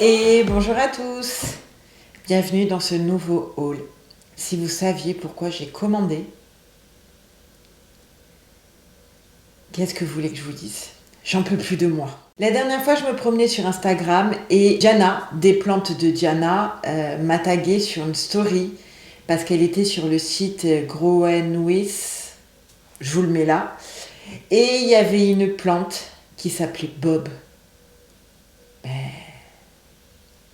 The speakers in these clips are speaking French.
Et bonjour à tous, bienvenue dans ce nouveau haul. Si vous saviez pourquoi j'ai commandé, qu'est-ce que vous voulez que je vous dise? J'en peux plus de moi. La dernière fois, je me promenais sur Instagram et Diana, des plantes de Diana, m'a tagué sur une story parce qu'elle était sur le site Groenwith, je vous le mets là, et il y avait une plante qui s'appelait Bob.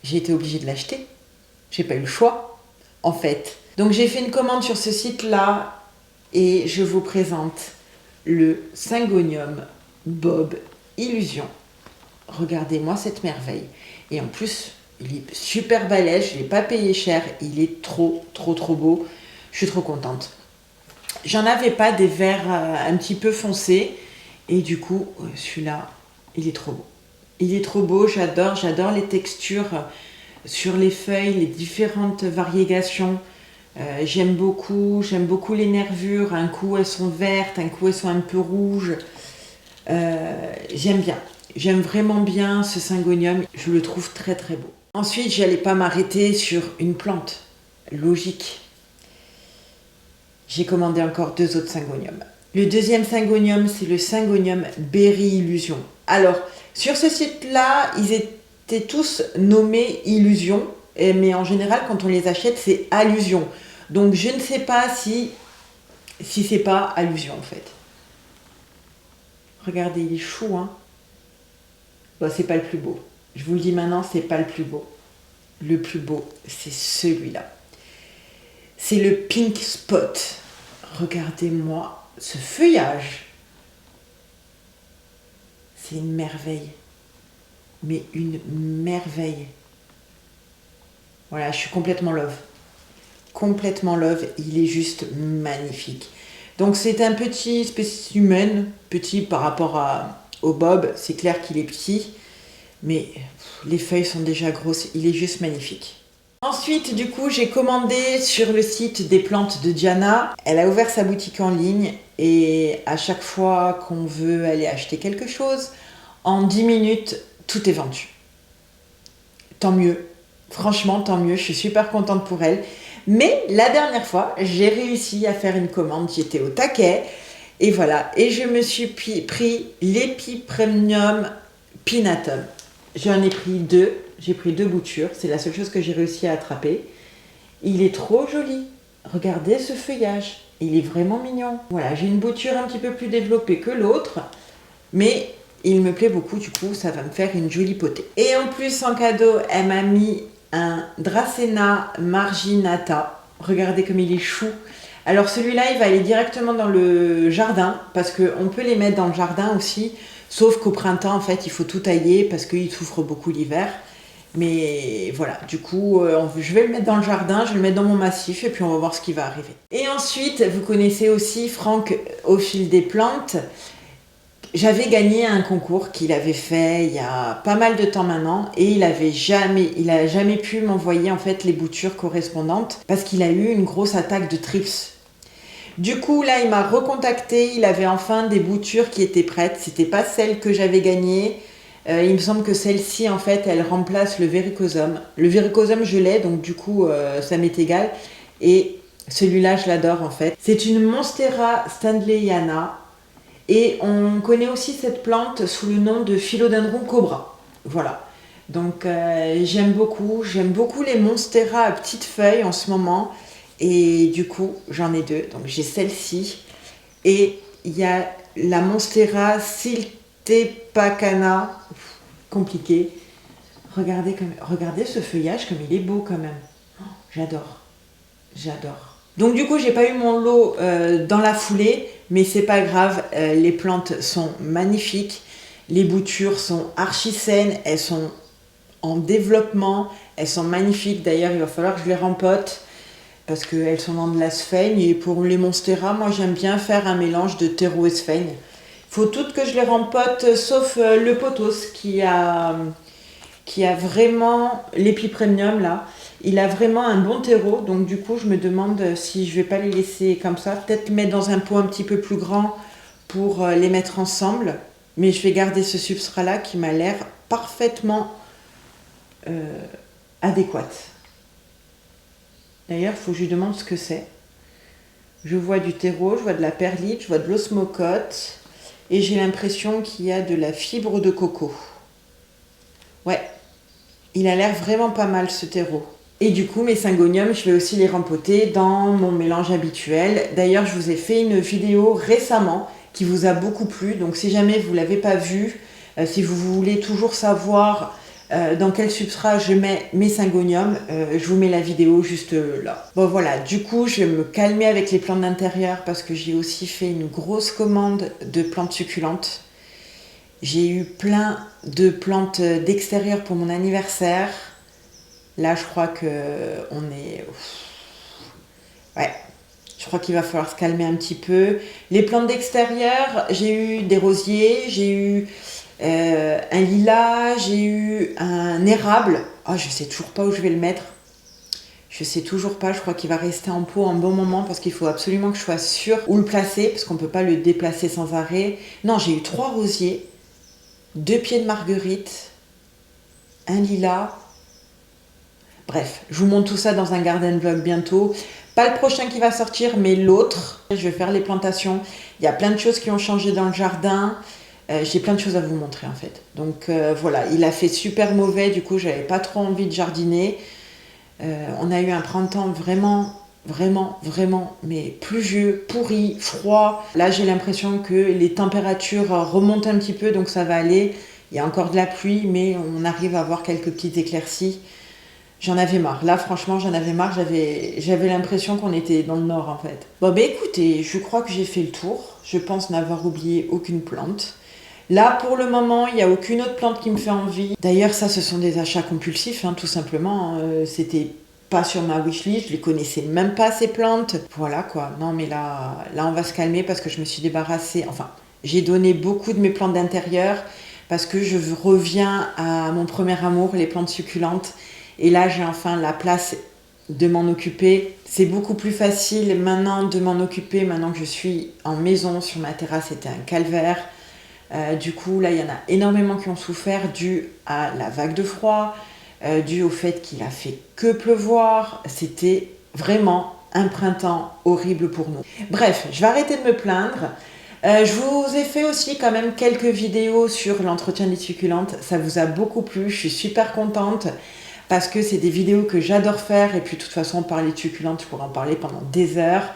J'ai été obligée de l'acheter. J'ai pas eu le choix, en fait. Donc j'ai fait une commande sur ce site-là et je vous présente le Syngonium Bob Illusion. Regardez-moi cette merveille. Et en plus, il est super balèze, je l'ai pas payé cher, il est trop beau. Je suis trop contente. J'en avais pas des verts un petit peu foncés et du coup, celui-là, il est trop beau. Il est trop beau, j'adore les textures sur les feuilles, les différentes variégations. J'aime beaucoup les nervures. Un coup elles sont vertes, un coup elles sont un peu rouges. J'aime bien. J'aime vraiment bien ce Syngonium. Je le trouve très beau. Ensuite, j'allais pas m'arrêter sur une plante. Logique. J'ai commandé encore 2 autres Syngoniums. Le deuxième Syngonium, c'est le Syngonium Berry Illusion. Alors, sur ce site-là, ils étaient tous nommés Illusion, mais en général, quand on les achète, c'est Allusion. Donc, je ne sais pas si c'est pas Allusion, en fait. Regardez, il est chou, hein. Bon, c'est pas le plus beau. Je vous le dis maintenant, c'est pas le plus beau. Le plus beau, c'est celui-là. C'est le Pink Spot. Regardez-moi ce feuillage. C'est une merveille. Mais une merveille. Voilà, je suis complètement love. Complètement love. Il est juste magnifique. Donc c'est un petit spécimen. Petit par rapport au Bob. C'est clair qu'il est petit. Mais les feuilles sont déjà grosses. Il est juste magnifique. Ensuite, du coup, j'ai commandé sur le site des plantes de Diana. Elle a ouvert sa boutique en ligne et à chaque fois qu'on veut aller acheter quelque chose, en 10 minutes, tout est vendu. Tant mieux. Franchement, tant mieux. Je suis super contente pour elle. Mais la dernière fois, j'ai réussi à faire une commande. J'étais au taquet. Et voilà. Et je me suis pris l'Epipremnum Pinnatum. J'en ai pris 2. J'ai pris 2 boutures. C'est la seule chose que j'ai réussi à attraper. Il est trop joli. Regardez ce feuillage. Il est vraiment mignon. Voilà, j'ai une bouture un petit peu plus développée que l'autre. Mais il me plaît beaucoup. Du coup, ça va me faire une jolie potée. Et en plus, en cadeau, elle m'a mis un Dracena marginata. Regardez comme il est chou. Alors celui-là, il va aller directement dans le jardin. Parce qu'on peut les mettre dans le jardin aussi. Sauf qu'au printemps, en fait, il faut tout tailler parce qu'il souffre beaucoup l'hiver. Mais voilà, du coup, je vais le mettre dans le jardin, je vais le mettre dans mon massif et puis on va voir ce qui va arriver. Et ensuite, vous connaissez aussi Franck au fil des plantes. J'avais gagné un concours qu'il avait fait il y a pas mal de temps maintenant et il a jamais pu m'envoyer en fait les boutures correspondantes parce qu'il a eu une grosse attaque de trips. Du coup, là, il m'a recontacté. Il avait enfin des boutures qui étaient prêtes. C'était pas celle que j'avais gagnée. Il me semble que celle-ci, en fait, elle remplace le Verrucosum. Le Verrucosum, je l'ai, donc du coup, ça m'est égal. Et celui-là, je l'adore, en fait. C'est une Monstera stanleyana. Et on connaît aussi cette plante sous le nom de Philodendron cobra. Voilà. Donc, j'aime beaucoup les Monstera à petites feuilles en ce moment. Et du coup, j'en ai 2. Donc, j'ai celle-ci. Et il y a la Monstera siltepacana. Compliqué. Regardez ce feuillage, comme il est beau quand même. Oh, j'adore. Donc, du coup, j'ai pas eu mon lot dans la foulée. Mais c'est pas grave. Les plantes sont magnifiques. Les boutures sont archi saines. Elles sont en développement. Elles sont magnifiques. D'ailleurs, il va falloir que je les rempote. Parce qu'elles sont dans de la sphaigne. Et pour les Monstera, moi j'aime bien faire un mélange de terreau et sphaigne. Il faut toutes que je les rempote, sauf le pothos qui a vraiment l'épipremium là. Il a vraiment un bon terreau. Donc du coup, je me demande si je vais pas les laisser comme ça. Peut-être les mettre dans un pot un petit peu plus grand pour les mettre ensemble. Mais je vais garder ce substrat là qui m'a l'air parfaitement adéquate. D'ailleurs, il faut que je lui demande ce que c'est. Je vois du terreau, je vois de la perlite, je vois de l'osmocote et j'ai l'impression qu'il y a de la fibre de coco. Ouais, il a l'air vraiment pas mal ce terreau. Et du coup, mes syngoniums, je vais aussi les rempoter dans mon mélange habituel. D'ailleurs, je vous ai fait une vidéo récemment qui vous a beaucoup plu. Donc, si jamais vous ne l'avez pas vue, si vous voulez toujours savoir dans quel substrat je mets mes syngoniums, je vous mets la vidéo juste là. Bon, voilà. Du coup, je vais me calmer avec les plantes d'intérieur parce que j'ai aussi fait une grosse commande de plantes succulentes. J'ai eu plein de plantes d'extérieur pour mon anniversaire. Là, je crois que on est... Ouais, je crois qu'il va falloir se calmer un petit peu. Les plantes d'extérieur, j'ai eu des rosiers, j'ai eu un lilas, j'ai eu un érable. Oh, je sais toujours pas où je vais le mettre. Je sais toujours pas, je crois qu'il va rester en pot un bon moment parce qu'il faut absolument que je sois sûre où le placer parce qu'on ne peut pas le déplacer sans arrêt. Non, j'ai eu 3 rosiers, 2 pieds de marguerite, un lilas. Bref, je vous montre tout ça dans un garden vlog bientôt. Pas le prochain qui va sortir, mais l'autre. Je vais faire les plantations. Il y a plein de choses qui ont changé dans le jardin. J'ai plein de choses à vous montrer en fait. Donc voilà, il a fait super mauvais, du coup j'avais pas trop envie de jardiner. On a eu un printemps vraiment, mais pluvieux, pourri, froid. Là j'ai l'impression que les températures remontent un petit peu, donc ça va aller. Il y a encore de la pluie, mais on arrive à avoir quelques petites éclaircies. J'en avais marre. Là, franchement, j'en avais marre. J'avais l'impression qu'on était dans le nord, en fait. Bon, ben écoutez, je crois que j'ai fait le tour. Je pense n'avoir oublié aucune plante. Là, pour le moment, il n'y a aucune autre plante qui me fait envie. D'ailleurs, ça, ce sont des achats compulsifs, hein, tout simplement. C'était pas sur ma wishlist. Je les connaissais même pas, ces plantes. Voilà, quoi. Non, mais là, on va se calmer parce que je me suis débarrassée... Enfin, j'ai donné beaucoup de mes plantes d'intérieur parce que je reviens à mon premier amour, les plantes succulentes. Et là, j'ai enfin la place de m'en occuper. C'est beaucoup plus facile maintenant de m'en occuper, maintenant que je suis en maison. Sur ma terrasse, c'était un calvaire. Du coup, là, il y en a énormément qui ont souffert dû à la vague de froid, dû au fait qu'il a fait que pleuvoir. C'était vraiment un printemps horrible pour nous. Bref, je vais arrêter de me plaindre. Je vous ai fait aussi quand même quelques vidéos sur l'entretien des succulentes. Ça vous a beaucoup plu, je suis super contente. Parce que c'est des vidéos que j'adore faire et puis de toute façon parler de succulentes, je pourrais en parler pendant des heures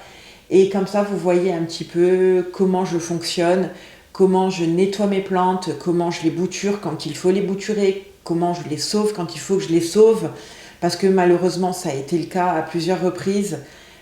et comme ça vous voyez un petit peu comment je fonctionne, comment je nettoie mes plantes, comment je les bouture quand il faut les bouturer, comment je les sauve quand il faut que je les sauve parce que malheureusement ça a été le cas à plusieurs reprises.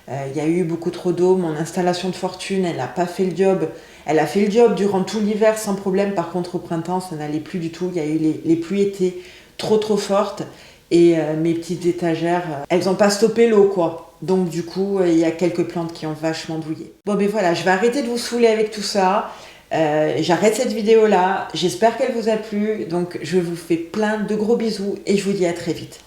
Il y a eu beaucoup trop d'eau, mon installation de fortune elle n'a pas fait le job. Elle a fait le job durant tout l'hiver sans problème, par contre au printemps ça n'allait plus du tout, il y a eu les pluies étaient trop fortes. Et mes petites étagères, elles n'ont pas stoppé l'eau, quoi. Donc du coup, il y a quelques plantes qui ont vachement douillé. Bon, ben voilà, je vais arrêter de vous saouler avec tout ça. J'arrête cette vidéo-là. J'espère qu'elle vous a plu. Donc je vous fais plein de gros bisous et je vous dis à très vite.